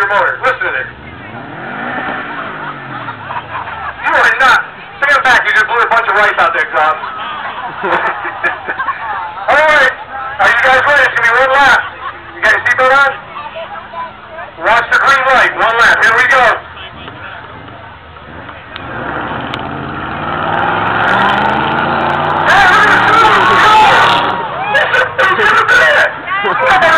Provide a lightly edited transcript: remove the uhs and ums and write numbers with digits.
your motor. Listen to this. You are not. Stand back. You just blew a bunch of rice out there, John. All right. Are you guys ready? It's going to be one lap. You got your seatbelt on? Watch the green light. One lap. Here we go. Hey, look at this. This is a bad.